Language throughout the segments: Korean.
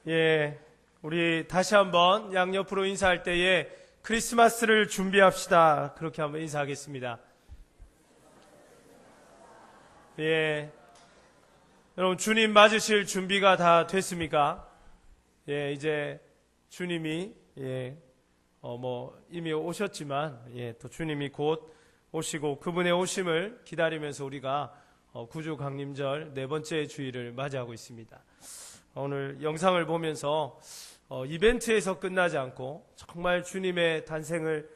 예, 우리 다시 한번 양옆으로 인사할 때에 크리스마스를 준비합시다. 그렇게 한번 인사하겠습니다. 예, 여러분 주님 맞으실 준비가 다 됐습니까? 예, 이제 주님이 이미 오셨지만 또 주님이 곧 오시고 그분의 오심을 기다리면서 우리가 구주 강림절 네 번째 주일을 맞이하고 있습니다. 오늘 영상을 보면서 이벤트에서 끝나지 않고 정말 주님의 탄생을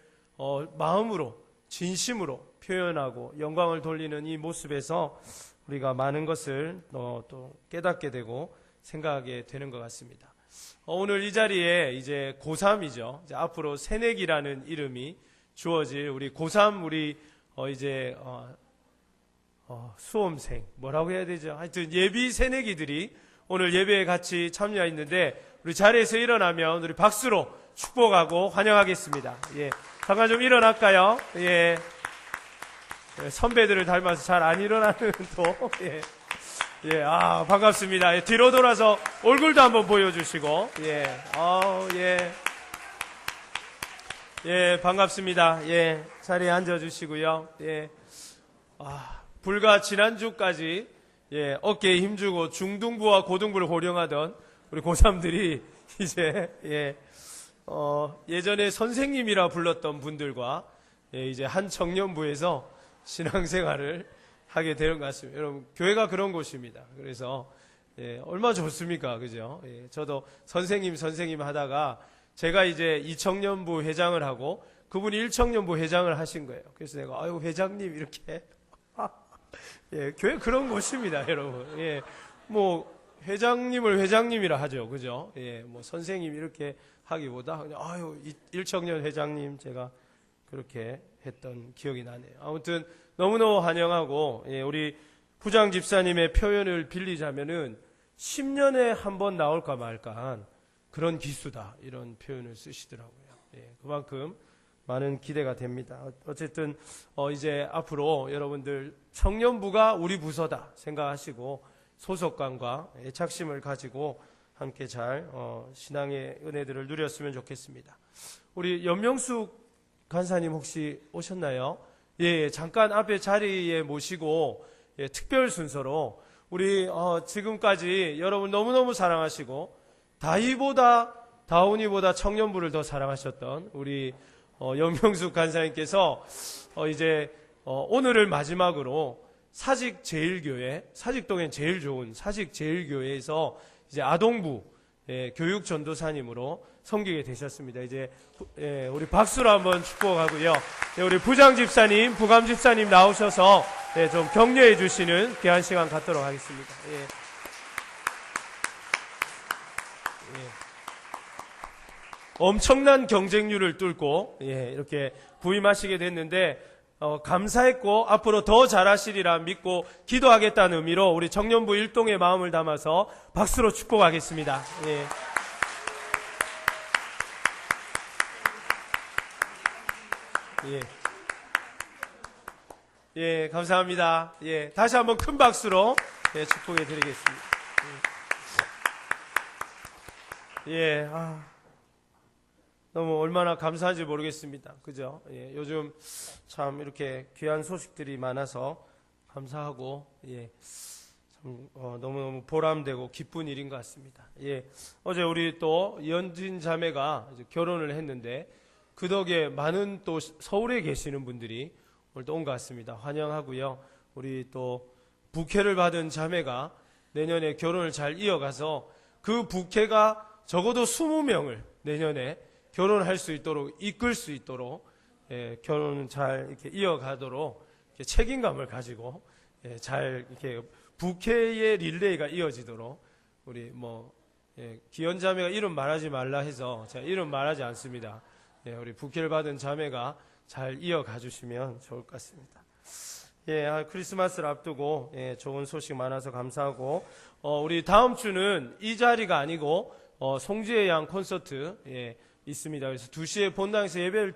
마음으로 진심으로 표현하고 영광을 돌리는 이 모습에서 우리가 많은 것을 또 깨닫게 되고 생각하게 되는 것 같습니다. 오늘 이 자리에 이제 고3이죠. 이제 앞으로 새내기라는 이름이 주어질 우리 고3 우리 수험생 뭐라고 해야 되죠? 하여튼 예비 새내기들이 오늘 예배에 같이 참여했는데 우리 자리에서 일어나면 우리 박수로 축복하고 환영하겠습니다. 예, 잠깐 좀 일어날까요? 예, 선배들을 닮아서 잘 안 일어나는 또 반갑습니다. 예, 뒤로 돌아서 얼굴도 한번 보여주시고 반갑습니다. 예, 자리에 앉아주시고요. 불과 지난주까지 어깨에 힘주고 중등부와 고등부를 호령하던 우리 고3들이 이제 예전에 선생님이라 불렀던 분들과 이제 한 청년부에서 신앙생활을 하게 되는 것 같습니다. 여러분, 교회가 그런 곳입니다. 그래서 얼마나 좋습니까, 그죠? 저도 선생님 하다가 제가 이제 2청년부 회장을 하고 그분이 1청년부 회장을 하신 거예요. 그래서 내가 아유 회장님 이렇게 교회 그런 곳입니다, 여러분. 회장님을 회장님이라 하죠, 그죠? 선생님 이렇게 하기보다 그냥 아유 1청년 회장님 제가 그렇게 했던 기억이 나네요. 아무튼 너무너무 환영하고 우리 부장 집사님의 표현을 빌리자면은 10년에 한 번 나올까 말까 그런 기수다 이런 표현을 쓰시더라고요. 그만큼 많은 기대가 됩니다. 어쨌든 이제 앞으로 여러분들 청년부가 우리 부서다 생각하시고 소속감과 애착심을 가지고 함께 잘 신앙의 은혜들을 누렸으면 좋겠습니다. 우리 연명숙 간사님 혹시 오셨나요? 잠깐 앞에 자리에 모시고 특별 순서로 우리 지금까지 여러분 너무너무 사랑하시고 다운이보다 청년부를 더 사랑하셨던 우리 연명숙 간사님께서 이제 오늘을 마지막으로 사직동에 제일 좋은 사직제일교회에서 이제 아동부 교육 전도사님으로 섬기게 되셨습니다. 이제 우리 박수로 한번 축복하고요. 우리 부장 집사님, 부감 집사님 나오셔서 좀 격려해 주시는 귀한 시간 갖도록 하겠습니다. 엄청난 경쟁률을 뚫고 이렇게 부임하시게 됐는데 감사했고 앞으로 더 잘하시리라 믿고 기도하겠다는 의미로 우리 청년부 일동의 마음을 담아서 박수로 축복하겠습니다. 감사합니다. 다시 한번 큰 박수로 축복해 드리겠습니다. 너무 얼마나 감사한지 모르겠습니다. 그죠? 요즘 참 이렇게 귀한 소식들이 많아서 감사하고 참 너무너무 보람되고 기쁜 일인 것 같습니다. 어제 우리 또 연진 자매가 이제 결혼을 했는데 그 덕에 많은 또 서울에 계시는 분들이 오늘 또 온 것 같습니다. 환영하고요. 우리 또 부케를 받은 자매가 내년에 결혼을 잘 이어가서 그 부케가 적어도 20명을 내년에 결혼할 수 있도록 이끌 수 있도록 결혼을 잘 이렇게 이어가도록 이렇게 책임감을 가지고 잘 이렇게 부케의 릴레이가 이어지도록 우리 기현 자매가 이름 말하지 말라 해서 제가 이름 말하지 않습니다. 우리 부케를 받은 자매가 잘 이어가 주시면 좋을 것 같습니다. 크리스마스를 앞두고 좋은 소식 많아서 감사하고 우리 다음 주는 이 자리가 아니고 송지의 양 콘서트 있습니다. 그래서 2시에 본당에서 예배를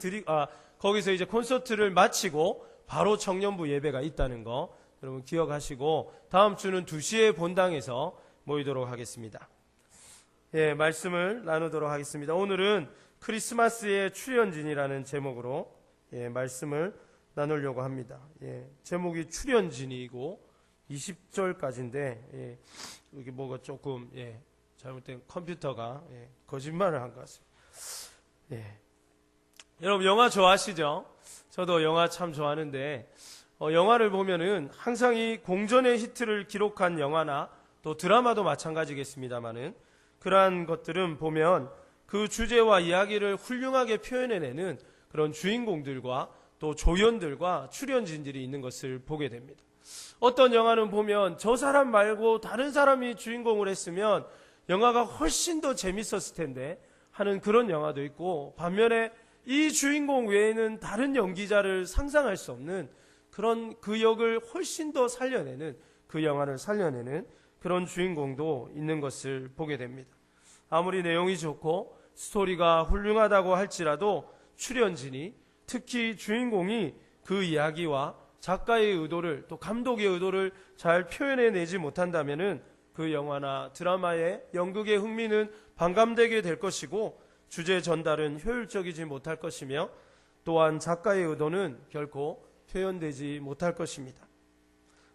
거기서 이제 콘서트를 마치고 바로 청년부 예배가 있다는 거 여러분 기억하시고 다음 주는 2시에 본당에서 모이도록 하겠습니다. 말씀을 나누도록 하겠습니다. 오늘은 크리스마스의 출현진이라는 제목으로 말씀을 나누려고 합니다. 제목이 출현진이고 20절까지인데 여기 뭐가 조금 잘못된 컴퓨터가 거짓말을 한 것 같습니다. 여러분 영화 좋아하시죠? 저도 영화 참 좋아하는데 영화를 보면은 항상 이 공전의 히트를 기록한 영화나 또 드라마도 마찬가지겠습니다만은 그러한 것들은 보면 그 주제와 이야기를 훌륭하게 표현해내는 그런 주인공들과 또 조연들과 출연진들이 있는 것을 보게 됩니다. 어떤 영화는 보면 저 사람 말고 다른 사람이 주인공을 했으면 영화가 훨씬 더 재밌었을 텐데 하는 그런 영화도 있고, 반면에 이 주인공 외에는 다른 연기자를 상상할 수 없는 그런 그 역을 훨씬 더 살려내는, 그 영화를 살려내는 그런 주인공도 있는 것을 보게 됩니다. 아무리 내용이 좋고 스토리가 훌륭하다고 할지라도 출연진이, 특히 주인공이 그 이야기와 작가의 의도를, 또 감독의 의도를 잘 표현해내지 못한다면은 그 영화나 드라마의 연극의 흥미는 반감되게 될 것이고, 주제 전달은 효율적이지 못할 것이며, 또한 작가의 의도는 결코 표현되지 못할 것입니다.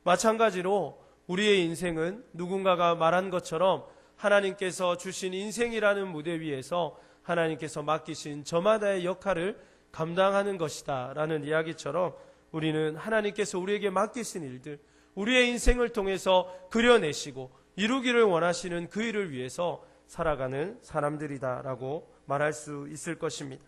마찬가지로 우리의 인생은 누군가가 말한 것처럼 하나님께서 주신 인생이라는 무대 위에서 하나님께서 맡기신 저마다의 역할을 감당하는 것이다 라는 이야기처럼, 우리는 하나님께서 우리에게 맡기신 일들, 우리의 인생을 통해서 그려내시고 이루기를 원하시는 그 일을 위해서 살아가는 사람들이다 라고 말할 수 있을 것입니다.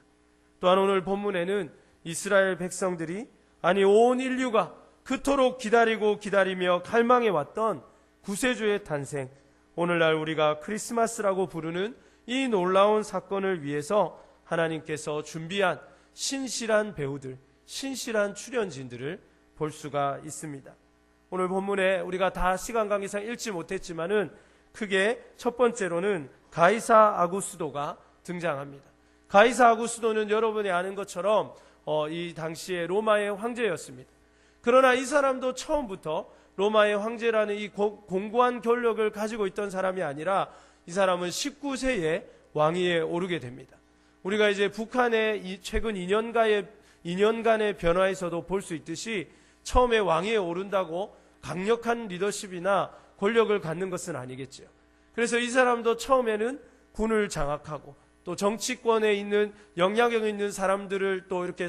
또한 오늘 본문에는 이스라엘 백성들이, 아니 온 인류가 그토록 기다리며 갈망해왔던 구세주의 탄생, 오늘날 우리가 크리스마스라고 부르는 이 놀라운 사건을 위해서 하나님께서 준비한 신실한 배우들, 신실한 출연진들을 볼 수가 있습니다. 오늘 본문에 우리가 다 시간 관계상 읽지 못했지만은 크게 첫 번째로는 가이사 아구스도가 등장합니다. 가이사 아구스도는 여러분이 아는 것처럼 이 당시에 로마의 황제였습니다. 그러나 이 사람도 처음부터 로마의 황제라는 이 공고한 권력을 가지고 있던 사람이 아니라, 이 사람은 19세에 왕위에 오르게 됩니다. 우리가 이제 북한의 최근 2년간의 변화에서도 볼 수 있듯이, 처음에 왕위에 오른다고 강력한 리더십이나 권력을 갖는 것은 아니겠죠. 그래서 이 사람도 처음에는 군을 장악하고 또 정치권에 있는 영향력 있는 사람들을 또 이렇게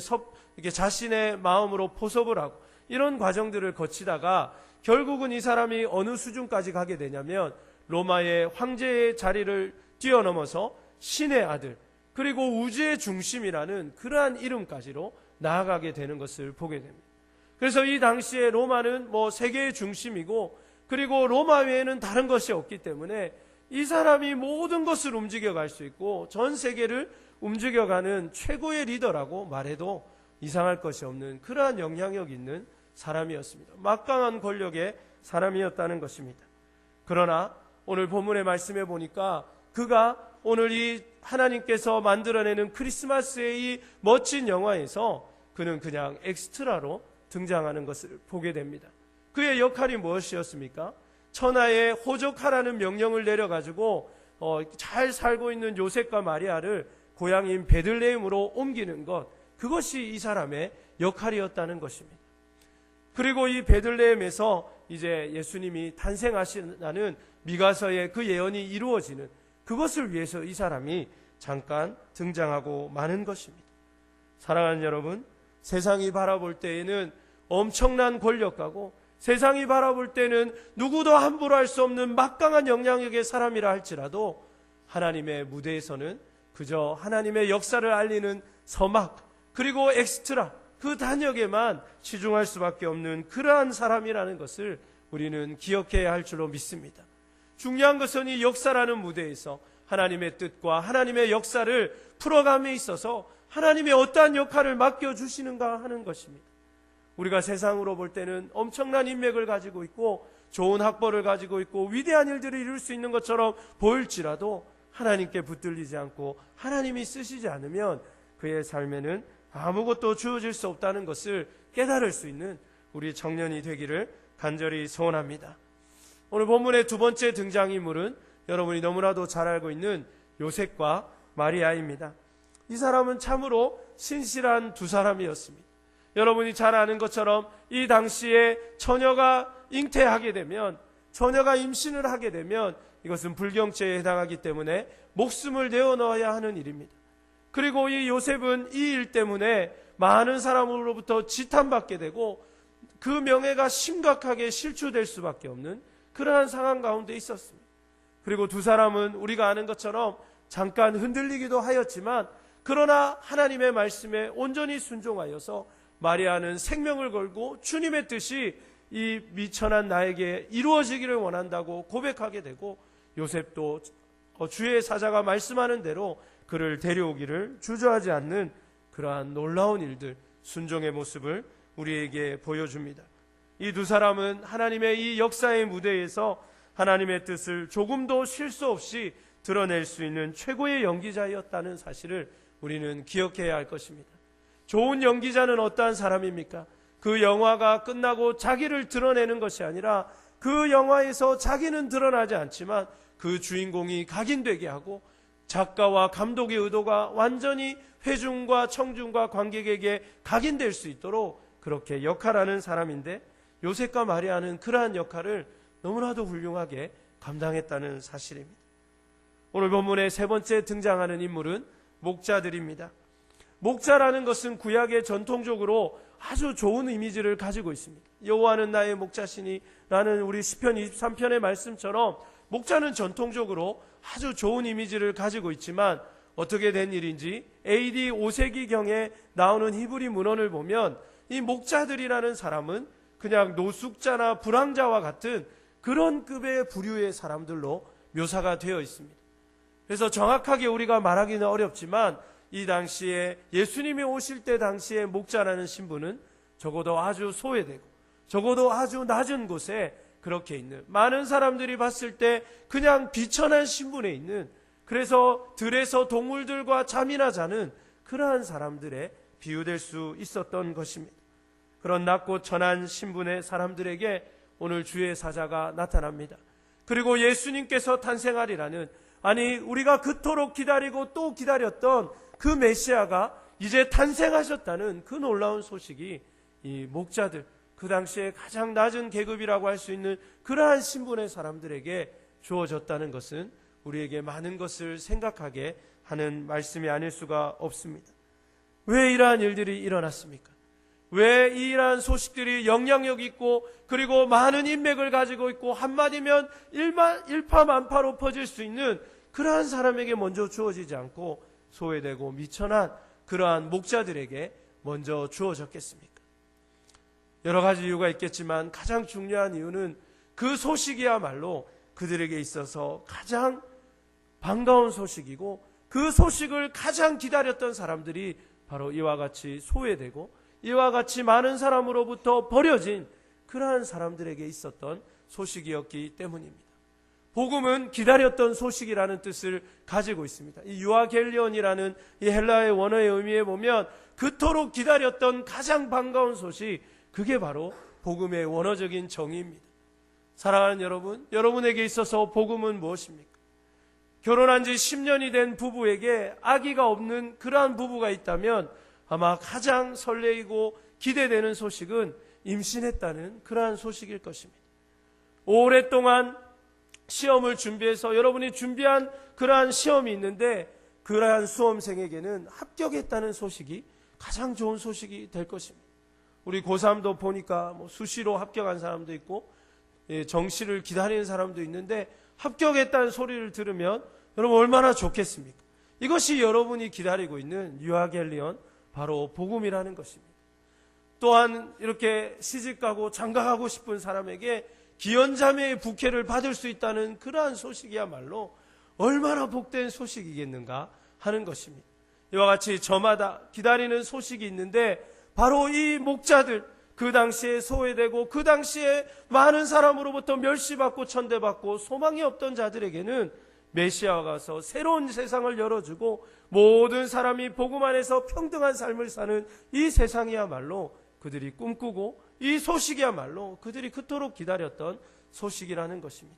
자신의 마음으로 포섭을 하고, 이런 과정들을 거치다가 결국은 이 사람이 어느 수준까지 가게 되냐면 로마의 황제의 자리를 뛰어넘어서 신의 아들, 그리고 우주의 중심이라는 그러한 이름까지로 나아가게 되는 것을 보게 됩니다. 그래서 이 당시에 로마는 세계의 중심이고, 그리고 로마 외에는 다른 것이 없기 때문에 이 사람이 모든 것을 움직여갈 수 있고 전 세계를 움직여가는 최고의 리더라고 말해도 이상할 것이 없는 그러한 영향력 있는 사람이었습니다. 막강한 권력의 사람이었다는 것입니다. 그러나 오늘 본문의 말씀에 보니까 그가 오늘 이 하나님께서 만들어내는 크리스마스의 이 멋진 영화에서 그는 그냥 엑스트라로 등장하는 것을 보게 됩니다. 그의 역할이 무엇이었습니까? 천하에 호적하라는 명령을 내려가지고 잘 살고 있는 요셉과 마리아를 고향인 베들레헴으로 옮기는 것, 그것이 이 사람의 역할이었다는 것입니다. 그리고 이 베들레헴에서 이제 예수님이 탄생하시는 미가서의 그 예언이 이루어지는 그것을 위해서 이 사람이 잠깐 등장하고 마는 것입니다. 사랑하는 여러분, 세상이 바라볼 때에는 엄청난 권력가고, 세상이 바라볼 때는 누구도 함부로 할 수 없는 막강한 영향력의 사람이라 할지라도, 하나님의 무대에서는 그저 하나님의 역사를 알리는 서막, 그리고 엑스트라, 그 단역에만 치중할 수밖에 없는 그러한 사람이라는 것을 우리는 기억해야 할 줄로 믿습니다. 중요한 것은 이 역사라는 무대에서 하나님의 뜻과 하나님의 역사를 풀어감에 있어서 하나님의 어떠한 역할을 맡겨주시는가 하는 것입니다. 우리가 세상으로 볼 때는 엄청난 인맥을 가지고 있고 좋은 학벌을 가지고 있고 위대한 일들을 이룰 수 있는 것처럼 보일지라도, 하나님께 붙들리지 않고 하나님이 쓰시지 않으면 그의 삶에는 아무것도 주어질 수 없다는 것을 깨달을 수 있는 우리 청년이 되기를 간절히 소원합니다. 오늘 본문의 두 번째 등장인물은 여러분이 너무나도 잘 알고 있는 요셉과 마리아입니다. 이 사람은 참으로 신실한 두 사람이었습니다. 여러분이 잘 아는 것처럼 이 당시에 처녀가 잉태하게 되면, 처녀가 임신을 하게 되면 이것은 불경죄에 해당하기 때문에 목숨을 내어놓아야 하는 일입니다. 그리고 이 요셉은 이 일 때문에 많은 사람으로부터 지탄받게 되고 그 명예가 심각하게 실추될 수밖에 없는 그러한 상황 가운데 있었습니다. 그리고 두 사람은 우리가 아는 것처럼 잠깐 흔들리기도 하였지만, 그러나 하나님의 말씀에 온전히 순종하여서 마리아는 생명을 걸고 주님의 뜻이 이 미천한 나에게 이루어지기를 원한다고 고백하게 되고, 요셉도 주의 사자가 말씀하는 대로 그를 데려오기를 주저하지 않는 그러한 놀라운 일들, 순종의 모습을 우리에게 보여줍니다. 이 두 사람은 하나님의 이 역사의 무대에서 하나님의 뜻을 조금도 실수 없이 드러낼 수 있는 최고의 연기자였다는 사실을 우리는 기억해야 할 것입니다. 좋은 연기자는 어떠한 사람입니까? 그 영화가 끝나고 자기를 드러내는 것이 아니라 그 영화에서 자기는 드러나지 않지만 그 주인공이 각인되게 하고 작가와 감독의 의도가 완전히 회중과 청중과 관객에게 각인될 수 있도록 그렇게 역할하는 사람인데, 요셉과 마리아는 그러한 역할을 너무나도 훌륭하게 감당했다는 사실입니다. 오늘 본문의 세 번째 등장하는 인물은 목자들입니다. 목자라는 것은 구약에 전통적으로 아주 좋은 이미지를 가지고 있습니다. 여호와는 나의 목자시니 라는 우리 시편 23편의 말씀처럼 목자는 전통적으로 아주 좋은 이미지를 가지고 있지만, 어떻게 된 일인지 AD 5세기경에 나오는 히브리 문헌을 보면 이 목자들이라는 사람은 그냥 노숙자나 불황자와 같은 그런 급의 부류의 사람들로 묘사가 되어 있습니다. 그래서 정확하게 우리가 말하기는 어렵지만 이 당시에 예수님이 오실 때 당시에 목자라는 신분은 적어도 아주 소외되고 적어도 아주 낮은 곳에 그렇게 있는, 많은 사람들이 봤을 때 그냥 비천한 신분에 있는, 그래서 들에서 동물들과 잠이나 자는 그러한 사람들에 비유될 수 있었던 것입니다. 그런 낮고 천한 신분의 사람들에게 오늘 주의 사자가 나타납니다. 그리고 예수님께서 탄생하리라는, 아니 우리가 그토록 기다리고 또 기다렸던 그 메시아가 이제 탄생하셨다는 그 놀라운 소식이 이 목자들, 그 당시에 가장 낮은 계급이라고 할 수 있는 그러한 신분의 사람들에게 주어졌다는 것은 우리에게 많은 것을 생각하게 하는 말씀이 아닐 수가 없습니다. 왜 이러한 일들이 일어났습니까? 왜 이러한 소식들이 영향력 있고 그리고 많은 인맥을 가지고 있고 한마디면 일파만파로 퍼질 수 있는 그러한 사람에게 먼저 주어지지 않고 소외되고 미천한 그러한 목자들에게 먼저 주어졌겠습니까? 여러 가지 이유가 있겠지만 가장 중요한 이유는 그 소식이야말로 그들에게 있어서 가장 반가운 소식이고, 그 소식을 가장 기다렸던 사람들이 바로 이와 같이 소외되고 이와 같이 많은 사람으로부터 버려진 그러한 사람들에게 있었던 소식이었기 때문입니다. 복음은 기다렸던 소식이라는 뜻을 가지고 있습니다. 이 유아겔리온이라는 이 헬라의 원어의 의미에 보면 그토록 기다렸던 가장 반가운 소식, 그게 바로 복음의 원어적인 정의입니다. 사랑하는 여러분, 여러분에게 있어서 복음은 무엇입니까? 결혼한 지 10년이 된 부부에게 아기가 없는 그러한 부부가 있다면 아마 가장 설레이고 기대되는 소식은 임신했다는 그러한 소식일 것입니다. 오랫동안 시험을 준비해서 여러분이 준비한 그러한 시험이 있는데 그러한 수험생에게는 합격했다는 소식이 가장 좋은 소식이 될 것입니다. 우리 고3도 보니까 수시로 합격한 사람도 있고 정시를 기다리는 사람도 있는데 합격했다는 소리를 들으면 여러분 얼마나 좋겠습니까? 이것이 여러분이 기다리고 있는 유아겔리온, 바로 복음이라는 것입니다. 또한 이렇게 시집가고 장가가고 싶은 사람에게 기연자매의 부케를 받을 수 있다는 그러한 소식이야말로 얼마나 복된 소식이겠는가 하는 것입니다. 이와 같이 저마다 기다리는 소식이 있는데 바로 이 목자들, 그 당시에 소외되고 그 당시에 많은 사람으로부터 멸시받고 천대받고 소망이 없던 자들에게는 메시아가 가서 새로운 세상을 열어주고 모든 사람이 복음 안에서 평등한 삶을 사는 이 세상이야말로 그들이 꿈꾸고 이 소식이야말로 그들이 그토록 기다렸던 소식이라는 것입니다.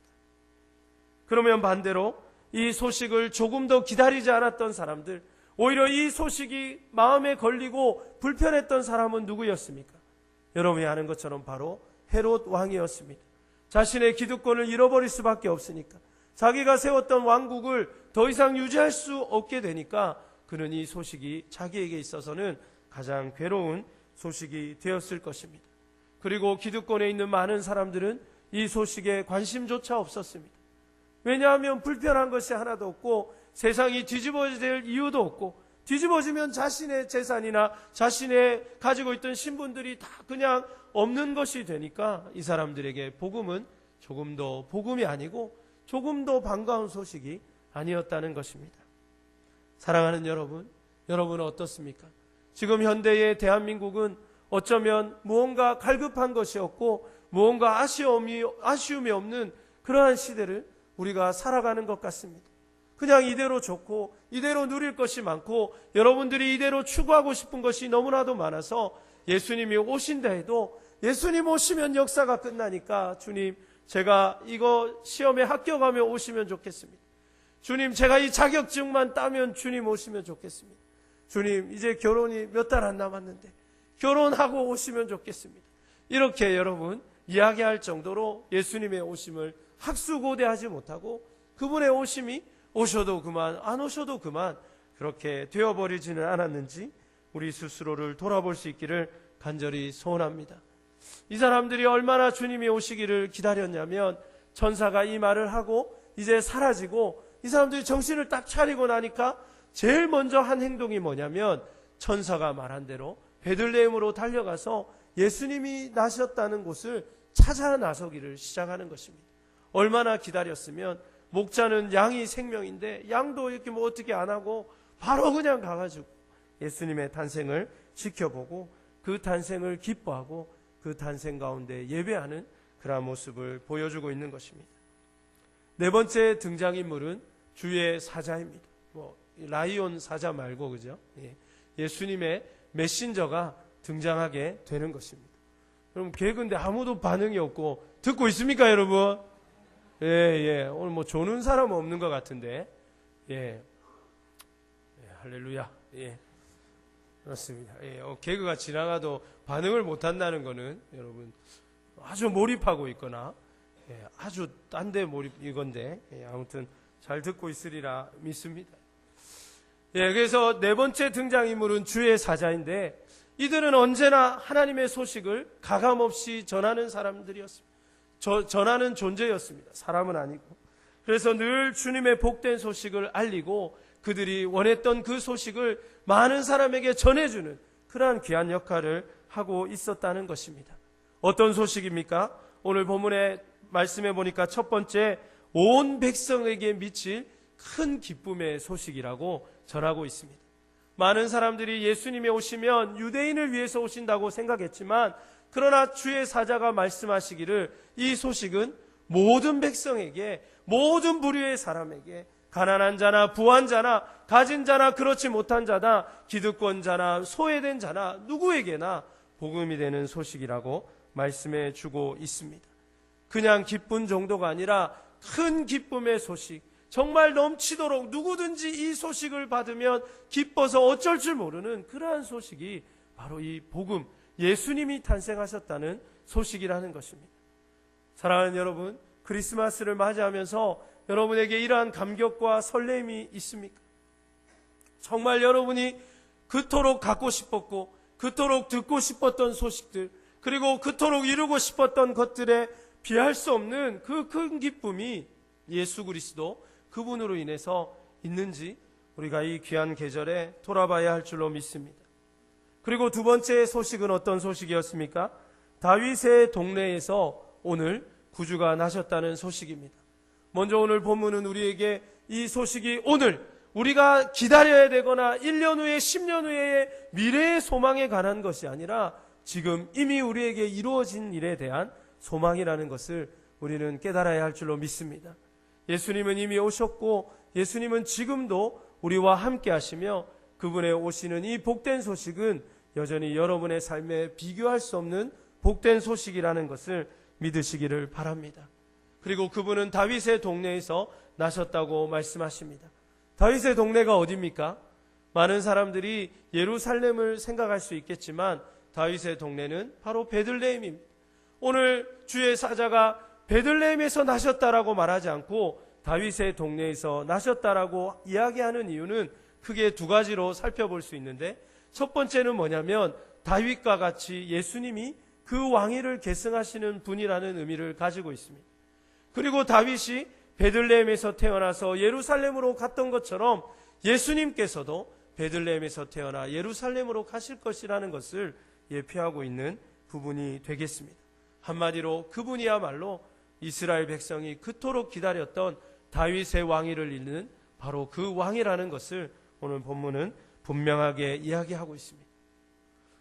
그러면 반대로 이 소식을 조금 더 기다리지 않았던 사람들, 오히려 이 소식이 마음에 걸리고 불편했던 사람은 누구였습니까? 여러분이 아는 것처럼 바로 헤롯 왕이었습니다. 자신의 기득권을 잃어버릴 수밖에 없으니까, 자기가 세웠던 왕국을 더 이상 유지할 수 없게 되니까 그는 이 소식이 자기에게 있어서는 가장 괴로운 소식이 되었을 것입니다. 그리고 기득권에 있는 많은 사람들은 이 소식에 관심조차 없었습니다. 왜냐하면 불편한 것이 하나도 없고 세상이 뒤집어질 이유도 없고, 뒤집어지면 자신의 재산이나 자신의 가지고 있던 신분들이 다 그냥 없는 것이 되니까 이 사람들에게 복음은 조금 더 복음이 아니고 조금 더 반가운 소식이 아니었다는 것입니다. 사랑하는 여러분, 여러분은 어떻습니까? 지금 현대의 대한민국은 어쩌면 무언가 갈급한 것이 없고 무언가 아쉬움이 없는 그러한 시대를 우리가 살아가는 것 같습니다. 그냥 이대로 좋고 이대로 누릴 것이 많고 여러분들이 이대로 추구하고 싶은 것이 너무나도 많아서 예수님이 오신다 해도 예수님 오시면 역사가 끝나니까 주님, 제가 이거 시험에 합격하며 오시면 좋겠습니다. 주님, 제가 이 자격증만 따면 주님 오시면 좋겠습니다. 주님, 이제 결혼이 몇 달 안 남았는데 결혼하고 오시면 좋겠습니다. 이렇게 여러분 이야기할 정도로 예수님의 오심을 학수고대하지 못하고 그분의 오심이 오셔도 그만 안 오셔도 그만 그렇게 되어버리지는 않았는지 우리 스스로를 돌아볼 수 있기를 간절히 소원합니다. 이 사람들이 얼마나 주님이 오시기를 기다렸냐면 천사가 이 말을 하고 이제 사라지고 이 사람들이 정신을 딱 차리고 나니까 제일 먼저 한 행동이 뭐냐면 천사가 말한 대로 베들레헴으로 달려가서 예수님이 나셨다는 곳을 찾아 나서기를 시작하는 것입니다. 얼마나 기다렸으면, 목자는 양이 생명인데 양도 이렇게 뭐 어떻게 안 하고 바로 그냥 가가지고 예수님의 탄생을 지켜보고 그 탄생을 기뻐하고 그 탄생 가운데 예배하는 그런 모습을 보여주고 있는 것입니다. 네 번째 등장인물은 주의 사자입니다. 라이온 사자 말고, 그죠? 예수님의 메신저가 등장하게 되는 것입니다. 여러분, 개그인데 아무도 반응이 없고 듣고 있습니까, 여러분? 오늘 뭐 조는 사람 없는 것 같은데, 할렐루야. 그렇습니다. 개그가 지나가도 반응을 못 한다는 것은 여러분 아주 몰입하고 있거나, 아주 딴 데 몰입 이건데, 아무튼 잘 듣고 있으리라 믿습니다. 그래서 네 번째 등장인물은 주의 사자인데, 이들은 언제나 하나님의 소식을 가감없이 전하는 사람들이었습니다. 전하는 존재였습니다. 사람은 아니고. 그래서 늘 주님의 복된 소식을 알리고 그들이 원했던 그 소식을 많은 사람에게 전해주는 그러한 귀한 역할을 하고 있었다는 것입니다. 어떤 소식입니까? 오늘 본문에 말씀해 보니까 첫 번째, 온 백성에게 미칠 큰 기쁨의 소식이라고 전하고 있습니다. 많은 사람들이 예수님이 오시면 유대인을 위해서 오신다고 생각했지만, 그러나 주의 사자가 말씀하시기를 이 소식은 모든 백성에게, 모든 부류의 사람에게, 가난한 자나 부한 자나 가진 자나 그렇지 못한 자나 기득권자나 소외된 자나 누구에게나 복음이 되는 소식이라고 말씀해 주고 있습니다. 그냥 기쁜 정도가 아니라 큰 기쁨의 소식, 정말 넘치도록 누구든지 이 소식을 받으면 기뻐서 어쩔 줄 모르는 그러한 소식이 바로 이 복음, 예수님이 탄생하셨다는 소식이라는 것입니다. 사랑하는 여러분, 크리스마스를 맞이하면서 여러분에게 이러한 감격과 설렘이 있습니까? 정말 여러분이 그토록 갖고 싶었고 그토록 듣고 싶었던 소식들, 그리고 그토록 이루고 싶었던 것들에 비할 수 없는 그 큰 기쁨이 예수 그리스도 그분으로 인해서 있는지 우리가 이 귀한 계절에 돌아봐야 할 줄로 믿습니다. 그리고 두 번째 소식은 어떤 소식이었습니까? 다윗의 동네에서 오늘 구주가 나셨다는 소식입니다. 먼저 오늘 본문은 우리에게 이 소식이 오늘 우리가 기다려야 되거나 1년 후에 10년 후의 미래의 소망에 관한 것이 아니라 지금 이미 우리에게 이루어진 일에 대한 소망이라는 것을 우리는 깨달아야 할 줄로 믿습니다. 예수님은 이미 오셨고 예수님은 지금도 우리와 함께 하시며 그분의 오시는 이 복된 소식은 여전히 여러분의 삶에 비교할 수 없는 복된 소식이라는 것을 믿으시기를 바랍니다. 그리고 그분은 다윗의 동네에서 나셨다고 말씀하십니다. 다윗의 동네가 어디입니까? 많은 사람들이 예루살렘을 생각할 수 있겠지만 다윗의 동네는 바로 베들레헴입니다. 오늘 주의 사자가 베들레헴에서 나셨다라고 말하지 않고 다윗의 동네에서 나셨다라고 이야기하는 이유는 크게 두 가지로 살펴볼 수 있는데, 첫 번째는 뭐냐면 다윗과 같이 예수님이 그 왕위를 계승하시는 분이라는 의미를 가지고 있습니다. 그리고 다윗이 베들레헴에서 태어나서 예루살렘으로 갔던 것처럼 예수님께서도 베들레헴에서 태어나 예루살렘으로 가실 것이라는 것을 예표하고 있는 부분이 되겠습니다. 한마디로 그분이야말로 이스라엘 백성이 그토록 기다렸던 다윗의 왕위를 잇는 바로 그 왕이라는 것을 오늘 본문은 분명하게 이야기하고 있습니다.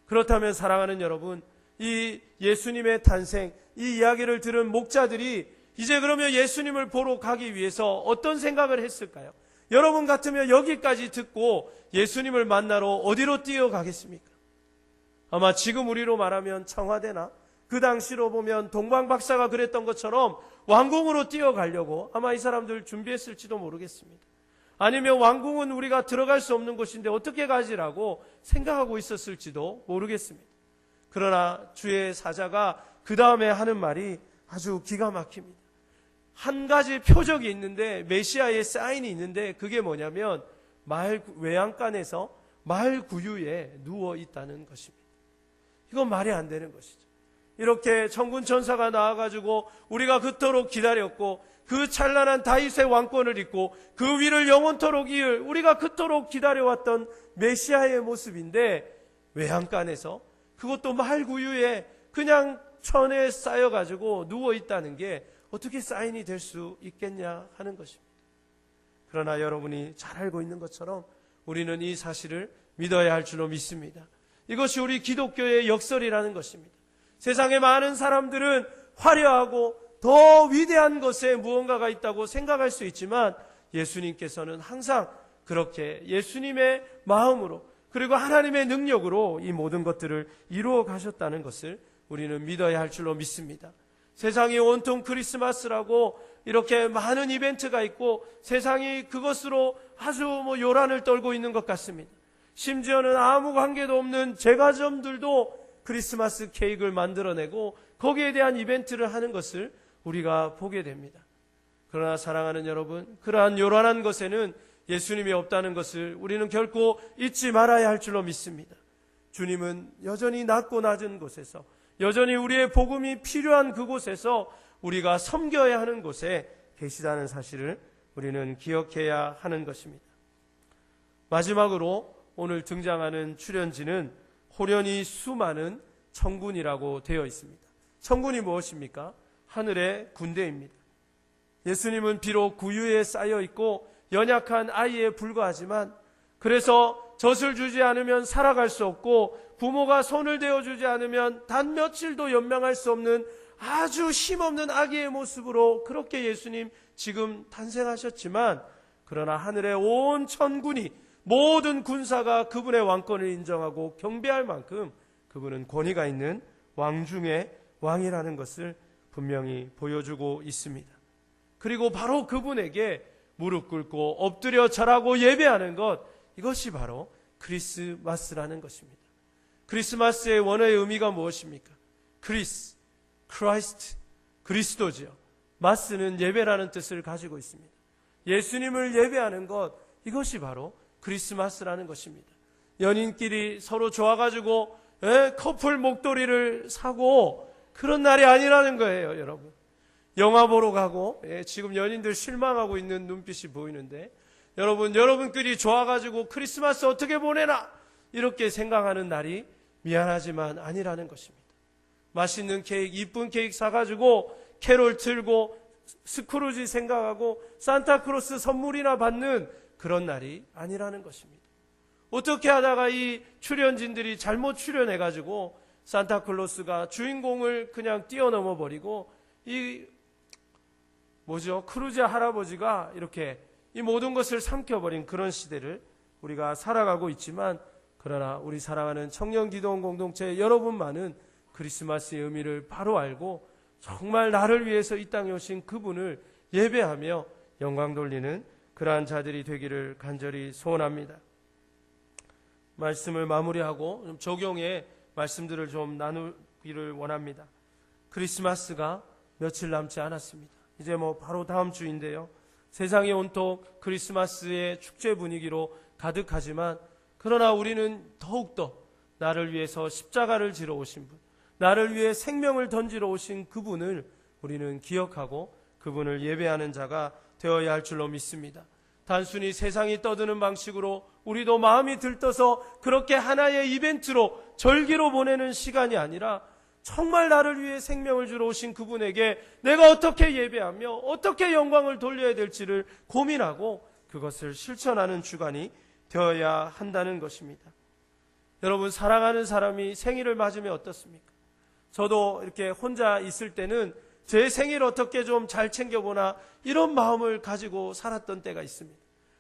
그렇다면 사랑하는 여러분, 이 예수님의 탄생, 이 이야기를 들은 목자들이 이제 그러면 예수님을 보러 가기 위해서 어떤 생각을 했을까요? 여러분 같으면 여기까지 듣고 예수님을 만나러 어디로 뛰어가겠습니까? 아마 지금 우리로 말하면 청와대나 그 당시로 보면 동방박사가 그랬던 것처럼 왕궁으로 뛰어가려고 아마 이 사람들 준비했을지도 모르겠습니다. 아니면 왕궁은 우리가 들어갈 수 없는 곳인데 어떻게 가지라고 생각하고 있었을지도 모르겠습니다. 그러나 주의 사자가 그 다음에 하는 말이 아주 기가 막힙니다. 한 가지 표적이 있는데, 메시아의 사인이 있는데, 그게 뭐냐면 외양간에서 마을 구유에 누워 있다는 것입니다. 이건 말이 안 되는 것이죠. 이렇게 천군 천사가 나와가지고 우리가 그토록 기다렸고 그 찬란한 다윗의 왕권을 잇고 그 위를 영원토록 이을 우리가 그토록 기다려왔던 메시아의 모습인데, 외양간에서, 그것도 마을 구유에 그냥 천에 쌓여가지고 누워있다는 게 어떻게 사인이 될 수 있겠냐 하는 것입니다. 그러나 여러분이 잘 알고 있는 것처럼 우리는 이 사실을 믿어야 할 줄로 믿습니다. 이것이 우리 기독교의 역설이라는 것입니다. 세상의 많은 사람들은 화려하고 더 위대한 것에 무언가가 있다고 생각할 수 있지만 예수님께서는 항상 그렇게 예수님의 마음으로 그리고 하나님의 능력으로 이 모든 것들을 이루어 가셨다는 것을 우리는 믿어야 할 줄로 믿습니다. 세상이 온통 크리스마스라고 이렇게 많은 이벤트가 있고 세상이 그것으로 아주 요란을 떨고 있는 것 같습니다. 심지어는 아무 관계도 없는 제과점들도 크리스마스 케이크를 만들어내고 거기에 대한 이벤트를 하는 것을 우리가 보게 됩니다. 그러나 사랑하는 여러분, 그러한 요란한 것에는 예수님이 없다는 것을 우리는 결코 잊지 말아야 할 줄로 믿습니다. 주님은 여전히 낮고 낮은 곳에서, 여전히 우리의 복음이 필요한 그곳에서 우리가 섬겨야 하는 곳에 계시다는 사실을 우리는 기억해야 하는 것입니다. 마지막으로 오늘 등장하는 출현지는 호련히 수많은 천군이라고 되어 있습니다. 천군이 무엇입니까? 하늘의 군대입니다. 예수님은 비록 구유에 쌓여 있고 연약한 아이에 불과하지만, 그래서 젖을 주지 않으면 살아갈 수 없고 부모가 손을 대어주지 않으면 단 며칠도 연명할 수 없는 아주 힘없는 아기의 모습으로 그렇게 예수님 지금 탄생하셨지만, 그러나 하늘의 온 천군이, 모든 군사가 그분의 왕권을 인정하고 경배할 만큼 그분은 권위가 있는 왕 중의 왕이라는 것을 분명히 보여주고 있습니다. 그리고 바로 그분에게 무릎 꿇고 엎드려 절하고 예배하는 것, 이것이 바로 크리스마스라는 것입니다. 크리스마스의 원어의 의미가 무엇입니까? 크라이스트, 그리스도지요. 마스는 예배라는 뜻을 가지고 있습니다. 예수님을 예배하는 것, 이것이 바로 크리스마스라는 것입니다. 연인끼리 서로 좋아가지고 커플 목도리를 사고 그런 날이 아니라는 거예요, 여러분. 영화 보러 가고, 지금 연인들 실망하고 있는 눈빛이 보이는데, 여러분끼리 좋아가지고 크리스마스 어떻게 보내나 이렇게 생각하는 날이 미안하지만 아니라는 것입니다. 맛있는 케이크, 이쁜 케이크 사가지고 캐롤 틀고 스크루지 생각하고 산타크로스 선물이나 받는 그런 날이 아니라는 것입니다. 어떻게 하다가 이 출연진들이 잘못 출연해가지고 산타클로스가 주인공을 그냥 뛰어넘어 버리고 크루즈 할아버지가 이렇게 이 모든 것을 삼켜버린 그런 시대를 우리가 살아가고 있지만, 그러나 우리 사랑하는 청년기도원 공동체 여러분만은 크리스마스의 의미를 바로 알고 정말 나를 위해서 이 땅에 오신 그분을 예배하며 영광 돌리는 그러한 자들이 되기를 간절히 소원합니다. 말씀을 마무리하고 좀 적용의 말씀들을 좀 나누기를 원합니다. 크리스마스가 며칠 남지 않았습니다. 이제 바로 다음 주인데요. 세상이 온통 크리스마스의 축제 분위기로 가득하지만 그러나 우리는 더욱더 나를 위해서 십자가를 지러 오신 분, 나를 위해 생명을 던지러 오신 그분을 우리는 기억하고 그분을 예배하는 자가 되어야 할 줄로 믿습니다. 단순히 세상이 떠드는 방식으로 우리도 마음이 들떠서 그렇게 하나의 이벤트로 절기로 보내는 시간이 아니라 정말 나를 위해 생명을 주러 오신 그분에게 내가 어떻게 예배하며 어떻게 영광을 돌려야 될지를 고민하고 그것을 실천하는 주간이 되어야 한다는 것입니다. 여러분, 사랑하는 사람이 생일을 맞으면 어떻습니까? 저도 이렇게 혼자 있을 때는 제 생일 어떻게 좀 잘 챙겨보나 이런 마음을 가지고 살았던 때가 있습니다.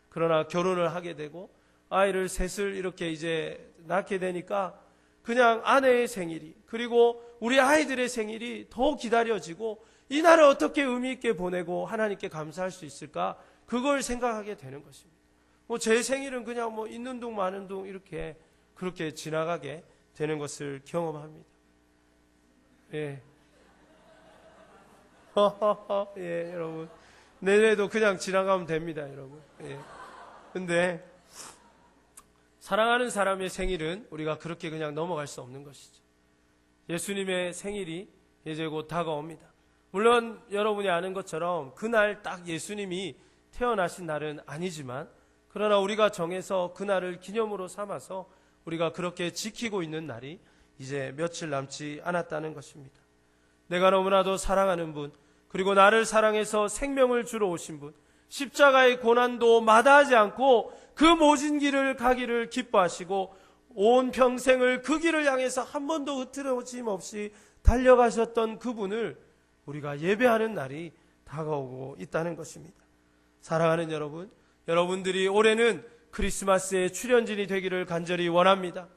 그러나 결혼을 하게 되고 아이를 셋을 이렇게 이제 낳게 되니까 그냥 아내의 생일이 그리고 우리 아이들의 생일이 더 기다려지고 이 날을 어떻게 의미 있게 보내고 하나님께 감사할 수 있을까? 그걸 생각하게 되는 것입니다. 제 생일은 그냥 있는 둥 마는 둥 이렇게 그렇게 지나가게 되는 것을 경험합니다. 예. 예, 여러분. 내년에도 그냥 지나가면 됩니다, 여러분. 예. 근데 사랑하는 사람의 생일은 우리가 그렇게 그냥 넘어갈 수 없는 것이죠. 예수님의 생일이 이제 곧 다가옵니다. 물론 여러분이 아는 것처럼 그날 딱 예수님이 태어나신 날은 아니지만 그러나 우리가 정해서 그날을 기념으로 삼아서 우리가 그렇게 지키고 있는 날이 이제 며칠 남지 않았다는 것입니다. 내가 너무나도 사랑하는 분, 그리고 나를 사랑해서 생명을 주러 오신 분, 십자가의 고난도 마다하지 않고 그 모진 길을 가기를 기뻐하시고 온 평생을 그 길을 향해서 한 번도 흐트러짐 없이 달려가셨던 그분을 우리가 예배하는 날이 다가오고 있다는 것입니다. 사랑하는 여러분, 여러분들이 올해는 크리스마스의 출연진이 되기를 간절히 원합니다.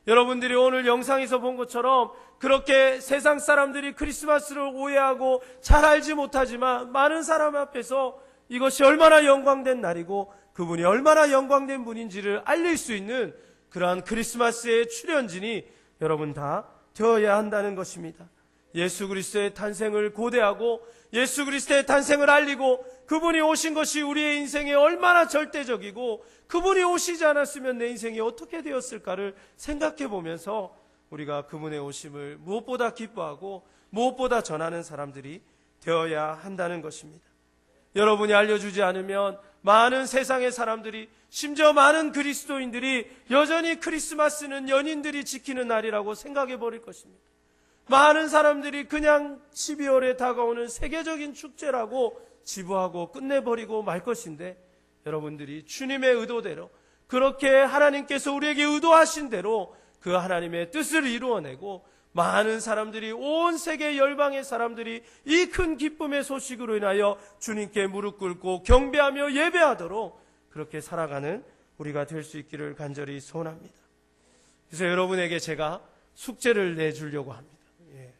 여러분들이 오늘 영상에서 본 것처럼 그렇게 세상 사람들이 크리스마스를 오해하고 잘 알지 못하지만 많은 사람 앞에서 이것이 얼마나 영광된 날이고 그분이 얼마나 영광된 분인지를 알릴 수 있는 그러한 크리스마스의 출연진이 여러분 다 되어야 한다는 것입니다. 예수 그리스도의 탄생을 고대하고 예수 그리스도의 탄생을 알리고 그분이 오신 것이 우리의 인생에 얼마나 절대적이고 그분이 오시지 않았으면 내 인생이 어떻게 되었을까를 생각해 보면서 우리가 그분의 오심을 무엇보다 기뻐하고 무엇보다 전하는 사람들이 되어야 한다는 것입니다. 여러분이 알려주지 않으면 많은 세상의 사람들이 심지어 많은 그리스도인들이 여전히 크리스마스는 연인들이 지키는 날이라고 생각해 버릴 것입니다. 많은 사람들이 그냥 12월에 다가오는 세계적인 축제라고 지부하고 끝내버리고 말 것인데 여러분들이 주님의 의도대로 그렇게 하나님께서 우리에게 의도하신 대로 그 하나님의 뜻을 이루어내고 많은 사람들이 온 세계 열방의 사람들이 이 큰 기쁨의 소식으로 인하여 주님께 무릎 꿇고 경배하며 예배하도록 그렇게 살아가는 우리가 될 수 있기를 간절히 소원합니다. 그래서 여러분에게 제가 숙제를 내주려고 합니다.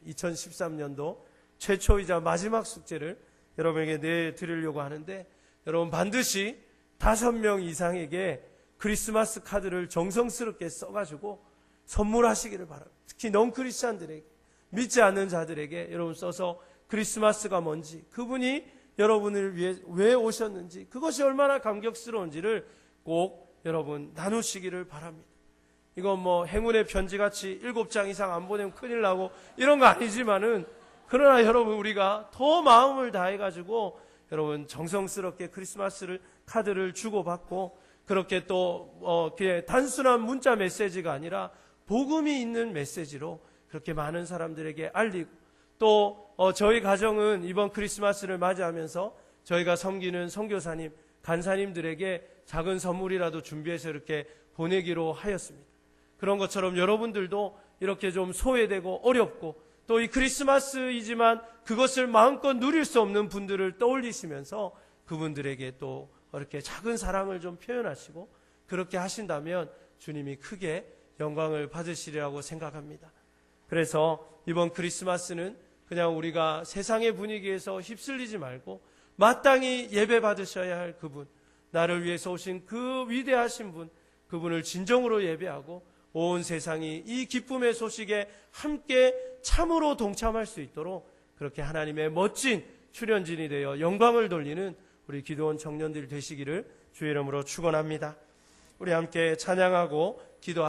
2013년도 최초이자 마지막 숙제를 여러분에게 내드리려고 하는데 여러분 반드시 5명 이상에게 크리스마스 카드를 정성스럽게 써가지고 선물하시기를 바랍니다. 특히 넌크리스찬들에게 믿지 않는 자들에게 여러분 써서 크리스마스가 뭔지 그분이 여러분을 위해 왜 오셨는지 그것이 얼마나 감격스러운지를 꼭 여러분 나누시기를 바랍니다. 이건 행운의 편지같이 7장 이상 안 보내면 큰일 나고 이런 거 아니지만은 그러나 여러분 우리가 더 마음을 다해가지고 여러분 정성스럽게 크리스마스를 카드를 주고받고 그렇게 또 그냥 단순한 문자 메시지가 아니라 복음이 있는 메시지로 그렇게 많은 사람들에게 알리고 또 저희 가정은 이번 크리스마스를 맞이하면서 저희가 섬기는 선교사님, 간사님들에게 작은 선물이라도 준비해서 이렇게 보내기로 하였습니다. 그런 것처럼 여러분들도 이렇게 좀 소외되고 어렵고 또 이 크리스마스이지만 그것을 마음껏 누릴 수 없는 분들을 떠올리시면서 그분들에게 또 이렇게 작은 사랑을 좀 표현하시고 그렇게 하신다면 주님이 크게 영광을 받으시리라고 생각합니다. 그래서 이번 크리스마스는 그냥 우리가 세상의 분위기에서 휩쓸리지 말고 마땅히 예배 받으셔야 할 그분, 나를 위해서 오신 그 위대하신 분, 그분을 진정으로 예배하고 온 세상이 이 기쁨의 소식에 함께 참으로 동참할 수 있도록 그렇게 하나님의 멋진 출현진이 되어 영광을 돌리는 우리 기도원 청년들 되시기를 주의 이름으로 축원합니다. 우리 함께 찬양하고 기도